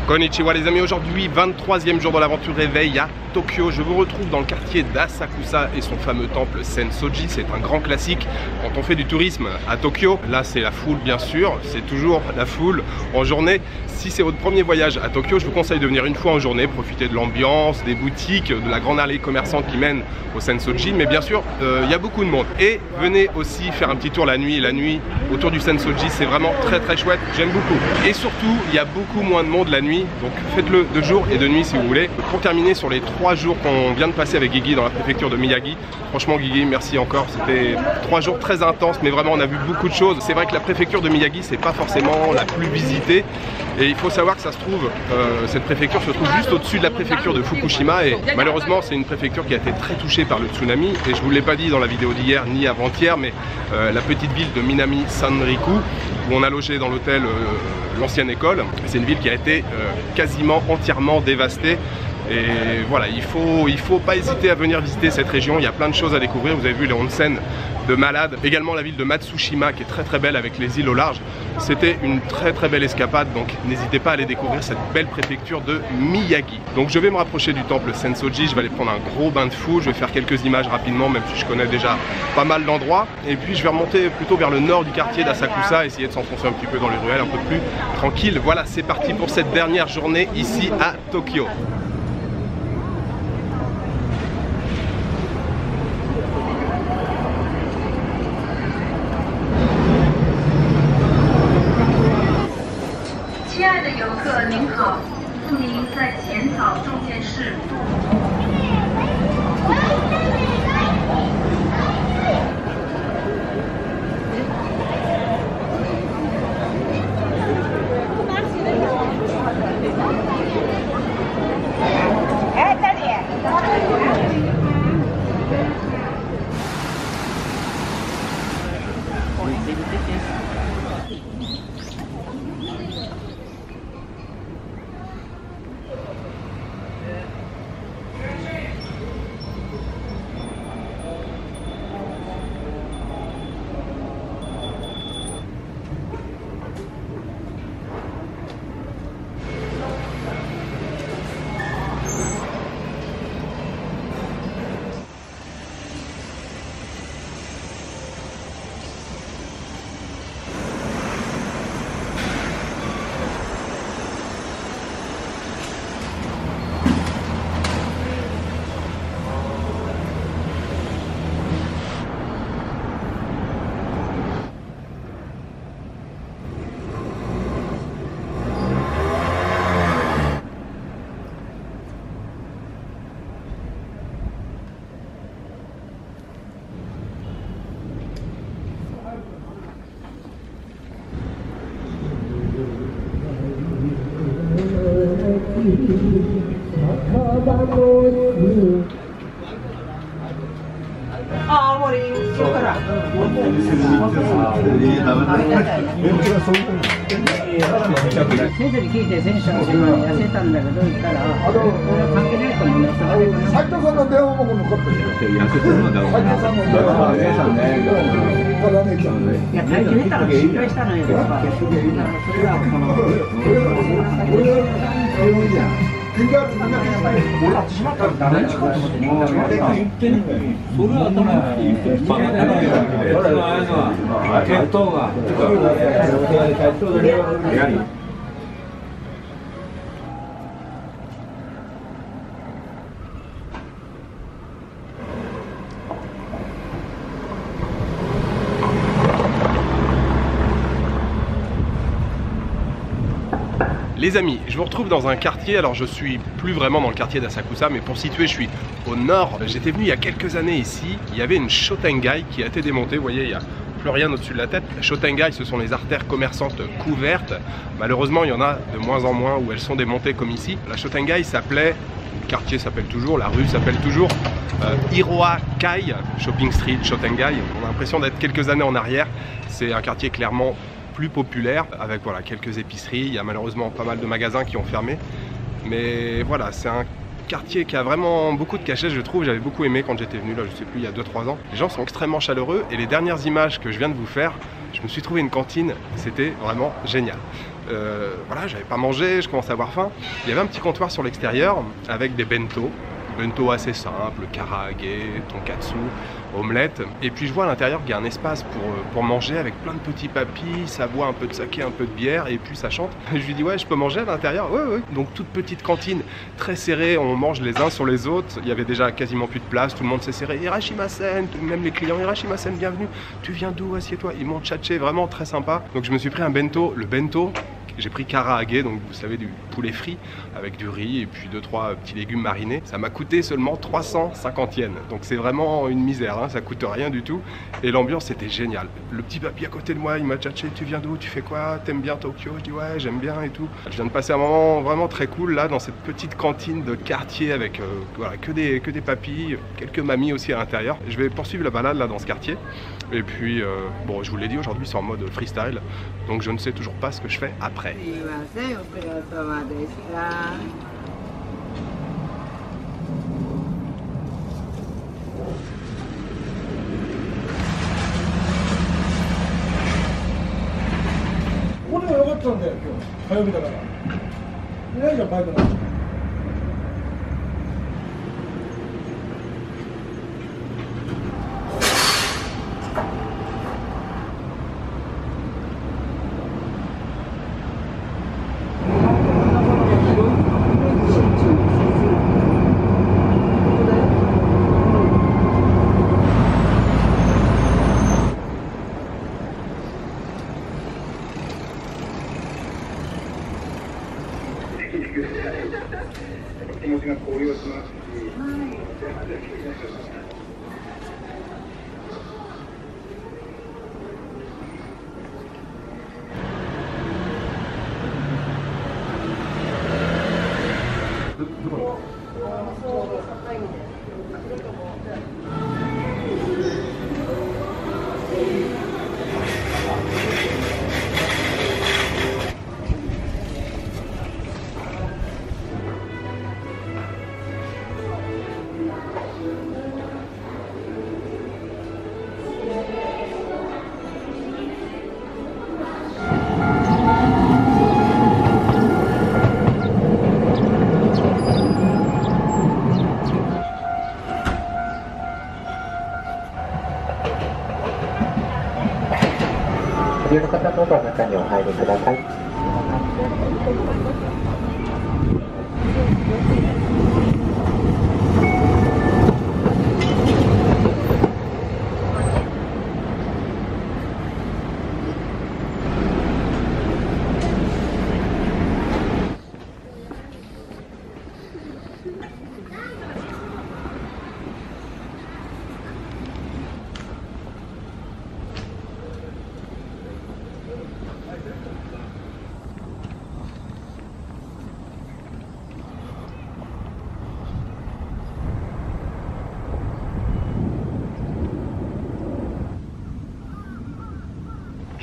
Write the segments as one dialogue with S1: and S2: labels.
S1: Konnichiwa les amis, aujourd'hui 23e jour de l'aventure réveil à Tokyo. Je vous retrouve dans le quartier d'Asakusa et son fameux temple Sensoji. C'est un grand classique quand on fait du tourisme à Tokyo. Là c'est la foule bien sûr, c'est toujours la foule en journée. Si c'est votre premier voyage à Tokyo, je vous conseille de venir une fois en journée, profiter de l'ambiance, des boutiques, de la grande allée commerçante qui mène au Sensoji. Mais bien sûr, il y a beaucoup de monde. Et venez aussi faire un petit tour la nuit. La nuit autour du Sensoji, c'est vraiment très chouette, j'aime beaucoup. Et surtout, il y a beaucoup moins de monde la nuit. Donc faites-le de jour et de nuit si vous voulez. Pour terminer sur les 3 jours qu'on vient de passer avec Guigui dans la préfecture de Miyagi, franchement Guigui, merci encore, c'était 3 jours très intenses, mais vraiment on a vu beaucoup de choses. C'est vrai que la préfecture de Miyagi, c'est pas forcément la plus visitée, et il faut savoir que ça se trouve, cette préfecture se trouve juste au-dessus de la préfecture de Fukushima, et malheureusement c'est une préfecture qui a été très touchée par le tsunami, et je vous l'ai pas dit dans la vidéo d'hier ni avant-hier, mais la petite ville de Minami Sanriku, où on a logé dans l'hôtel l'ancienne école, c'est une ville qui a été quasiment entièrement dévastée. Et voilà, il faut pas hésiter à venir visiter cette région, il y a plein de choses à découvrir. Vous avez vu les onsen de malade, également la ville de Matsushima qui est très belle avec les îles au large. C'était une très belle escapade, donc n'hésitez pas à aller découvrir cette belle préfecture de Miyagi. Donc je vais me rapprocher du temple Sensoji, je vais aller prendre un gros bain de fou, je vais faire quelques images rapidement même si je connais déjà pas mal d'endroits. Et puis je vais remonter plutôt vers le nord du quartier d'Asakusa, essayer de s'enfoncer un petit peu dans les ruelles un peu plus tranquille. Voilà, c'est parti pour cette dernière journée ici à Tokyo. Les amis, je vous retrouve dans un quartier, alors je suis plus vraiment dans le quartier d'Asakusa, mais pour situer, je suis au nord. J'étais venu il y a quelques années ici, il y avait une Shotengai qui a été démontée, vous voyez, il n'y a plus rien au-dessus de la tête. Shotengai, ce sont les artères commerçantes couvertes. Malheureusement, il y en a de moins en moins où elles sont démontées comme ici. La Shotengai s'appelait, le quartier s'appelle toujours, la rue s'appelle toujours Hiroa Kai, Shopping Street, Shotengai. On a l'impression d'être quelques années en arrière. C'est un quartier clairement plus populaire, avec voilà, quelques épiceries. Il y a malheureusement pas mal de magasins qui ont fermé, mais voilà, c'est un quartier qui a vraiment beaucoup de cachet, je trouve. J'avais beaucoup aimé quand j'étais venu là, je sais plus, il y a 2-3 ans. Les gens sont extrêmement chaleureux et les dernières images que je viens de vous faire, je me suis trouvé une cantine, c'était vraiment génial. Voilà, j'avais pas mangé, je commençais à avoir faim. Il y avait un petit comptoir sur l'extérieur avec des bento. Bento assez simple, karaage, tonkatsu, omelette. Et puis je vois à l'intérieur qu'il y a un espace pour manger avec plein de petits papis, ça boit un peu de saké, un peu de bière et puis ça chante. Je lui dis ouais, je peux manger à l'intérieur? Ouais, ouais. Donc toute petite cantine, très serrée, on mange les uns sur les autres. Il y avait déjà quasiment plus de place, tout le monde s'est serré. Hirashimasen, même les clients, Hirashimasen, bienvenue. Tu viens d'où? Assieds-toi. Ils m'ont tchatché, vraiment très sympa. Donc je me suis pris un bento, le bento. J'ai pris karaage, donc vous savez du poulet frit avec du riz et puis 2-3 petits légumes marinés. Ça m'a coûté seulement 350 yens. Donc c'est vraiment une misère, hein, ça coûte rien du tout. Et l'ambiance était géniale. Le petit papy à côté de moi, il m'a tchatché, tu viens d'où? Tu fais quoi? T'aimes bien Tokyo? Je dis ouais, j'aime bien et tout. Je viens de passer un moment vraiment très cool là dans cette petite cantine de quartier avec voilà, que des papis, quelques mamies aussi à l'intérieur. Je vais poursuivre la balade là dans ce quartier. Et puis bon, je vous l'ai dit, aujourd'hui c'est en mode freestyle. Donc je ne sais toujours pas ce que je fais après.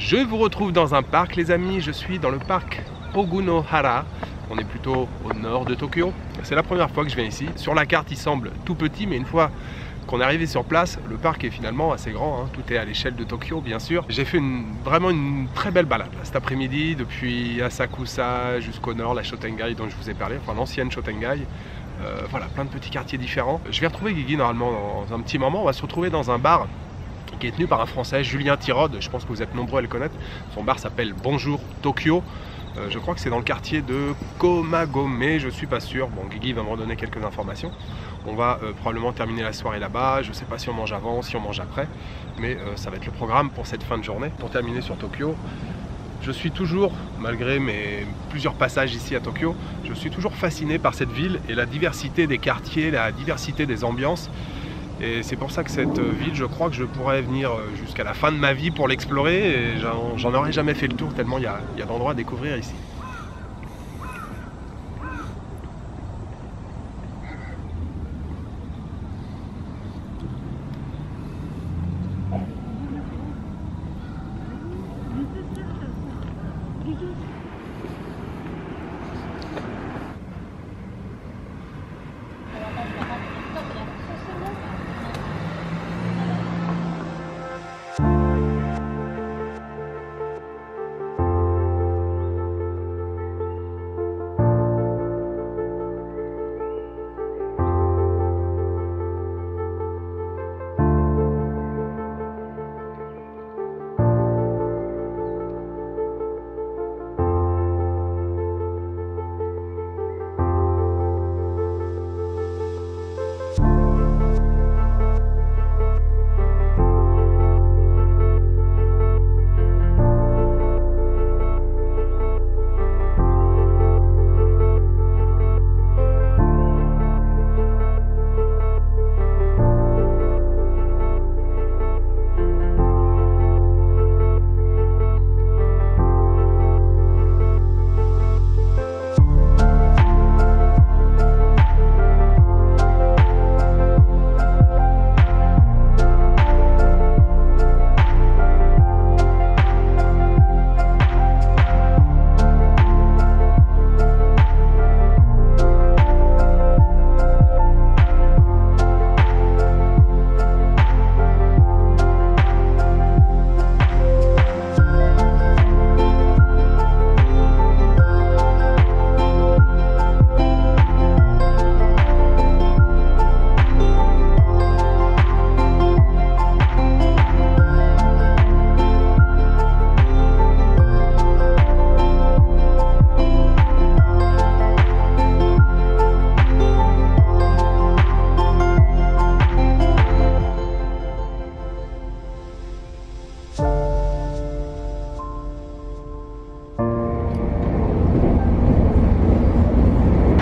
S1: Je vous retrouve dans un parc les amis, je suis dans le parc Ogunohara. On est plutôt au nord de Tokyo. C'est la première fois que je viens ici. Sur la carte il semble tout petit, mais une fois qu'on est arrivé sur place, le parc est finalement assez grand, hein. Tout est à l'échelle de Tokyo bien sûr. J'ai fait vraiment une très belle balade cet après-midi, depuis Asakusa jusqu'au nord, la Shotengai dont je vous ai parlé, enfin l'ancienne Shotengai. Voilà, plein de petits quartiers différents. Je vais retrouver Guigui normalement dans un petit moment. On va se retrouver dans un bar qui est tenu par un Français, Julien Tirode. Je pense que vous êtes nombreux à le connaître. Son bar s'appelle Bonjour Tokyo. Je crois que c'est dans le quartier de Komagome, je suis pas sûr. Bon, Guigui va me redonner quelques informations. On va probablement terminer la soirée là-bas. Je sais pas si on mange avant, si on mange après. Mais ça va être le programme pour cette fin de journée. Pour terminer sur Tokyo, je suis toujours, malgré mes plusieurs passages ici à Tokyo, je suis toujours fasciné par cette ville et la diversité des quartiers, la diversité des ambiances. Et c'est pour ça que cette ville, je crois que je pourrais venir jusqu'à la fin de ma vie pour l'explorer. Et j'en aurais jamais fait le tour tellement il y a d'endroits à découvrir ici.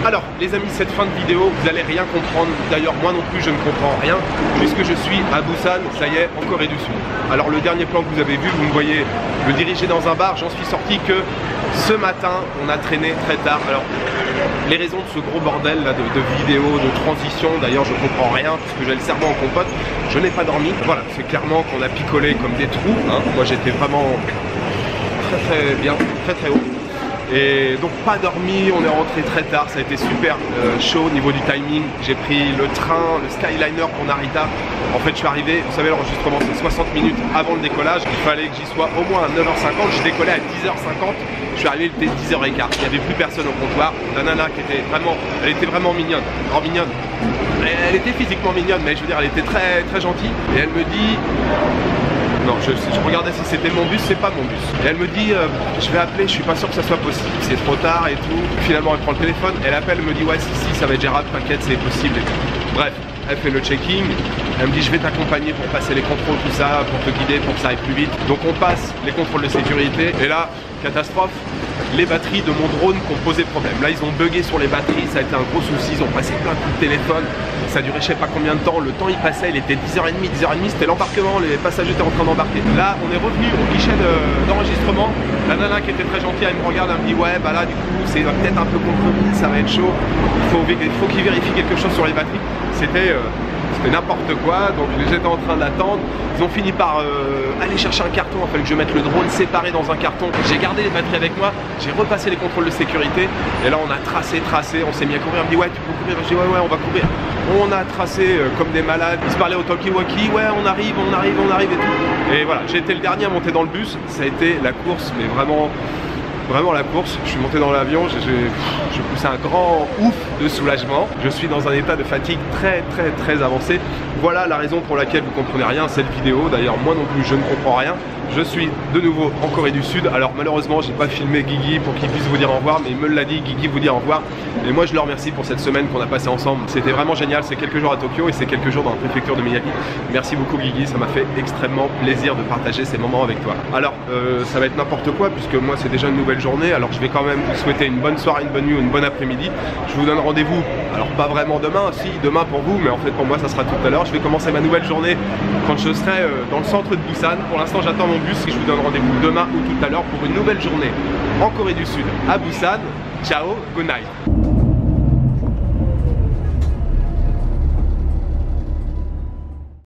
S1: Alors les amis, cette fin de vidéo, vous allez rien comprendre. D'ailleurs moi non plus je ne comprends rien, puisque je suis à Busan, ça y est, en Corée du Sud. Alors le dernier plan que vous avez vu, vous me voyez me diriger dans un bar, j'en suis sorti que ce matin on a traîné très tard. Alors les raisons de ce gros bordel là de vidéos, de transition, d'ailleurs je comprends rien puisque j'ai le cerveau en compote, je n'ai pas dormi. Voilà, c'est clairement qu'on a picolé comme des trous, hein. Moi j'étais vraiment très bien, très haut. Et donc pas dormi, on est rentré très tard, ça a été super chaud au niveau du timing. J'ai pris le train, le Skyliner pour Narita. En fait je suis arrivé, vous savez l'enregistrement c'est 60 minutes avant le décollage. Il fallait que j'y sois au moins à 9h50, je décollais à 10h50. Je suis arrivé, il était 10h15, il n'y avait plus personne au comptoir. La nana qui était vraiment, elle était vraiment mignonne, grand mignonne. Elle était physiquement mignonne, mais je veux dire elle était très gentille. Et elle me dit... Non, je regardais si c'était mon bus, c'est pas mon bus. Et elle me dit, je vais appeler, je suis pas sûr que ça soit possible, c'est trop tard et tout. Finalement, elle prend le téléphone, elle appelle, elle me dit, ouais, si, ça va être gérable, t'inquiète, c'est possible et tout. Bref, elle fait le checking, elle me dit, je vais t'accompagner pour passer les contrôles, tout ça, pour te guider, pour que ça aille plus vite. Donc on passe les contrôles de sécurité, et là, catastrophe, les batteries de mon drone qui ont posé problème. Là, ils ont bugué sur les batteries, ça a été un gros souci, ils ont passé plein de coups de téléphone. Ça durait je sais pas combien de temps, le temps il passait, il était 10h30, c'était l'embarquement, les passagers étaient en train d'embarquer. Là on est revenu au guichet d'enregistrement, la nana qui était très gentille, elle me regarde, elle me dit ouais bah là du coup c'est peut-être un peu compromis, ça va être chaud, il faut qu'ils vérifient quelque chose sur les batteries. C'était n'importe quoi, donc j'étais en train d'attendre. Ils ont fini par aller chercher un carton, il fallait que je mette le drone séparé dans un carton. J'ai gardé les batteries avec moi, j'ai repassé les contrôles de sécurité, et là on a tracé, on s'est mis à courir. Elle me dit ouais tu peux courir, je dis ouais on va courir. On a tracé comme des malades, ils se parlaient au talkie-walkie, ouais on arrive et tout. Et voilà, j'ai été le dernier à monter dans le bus, ça a été la course, mais vraiment la course. Je suis monté dans l'avion, j'ai poussé un grand ouf de soulagement. Je suis dans un état de fatigue très avancé. Voilà la raison pour laquelle vous comprenez rien à cette vidéo. D'ailleurs moi non plus je ne comprends rien. Je suis de nouveau en Corée du Sud. Alors malheureusement j'ai pas filmé Guigui pour qu'il puisse vous dire au revoir, mais il me l'a dit, Guigui vous dire au revoir. Et moi je le remercie pour cette semaine qu'on a passée ensemble. C'était vraiment génial, c'est quelques jours à Tokyo et c'est quelques jours dans la préfecture de Miyagi. Merci beaucoup Guigui, ça m'a fait extrêmement plaisir de partager ces moments avec toi. Alors ça va être n'importe quoi puisque moi c'est déjà une nouvelle journée. Alors je vais quand même vous souhaiter une bonne soirée, une bonne nuit ou une bonne après-midi. Je vous donne rendez-vous, alors pas vraiment demain, si demain pour vous, mais en fait pour moi ça sera tout à l'heure. Je vais commencer ma nouvelle journée quand je serai dans le centre de Busan. Pour l'instant j'attends mon bus et je vous donne rendez-vous demain ou tout à l'heure pour une nouvelle journée en Corée du Sud à Busan. Ciao, good night.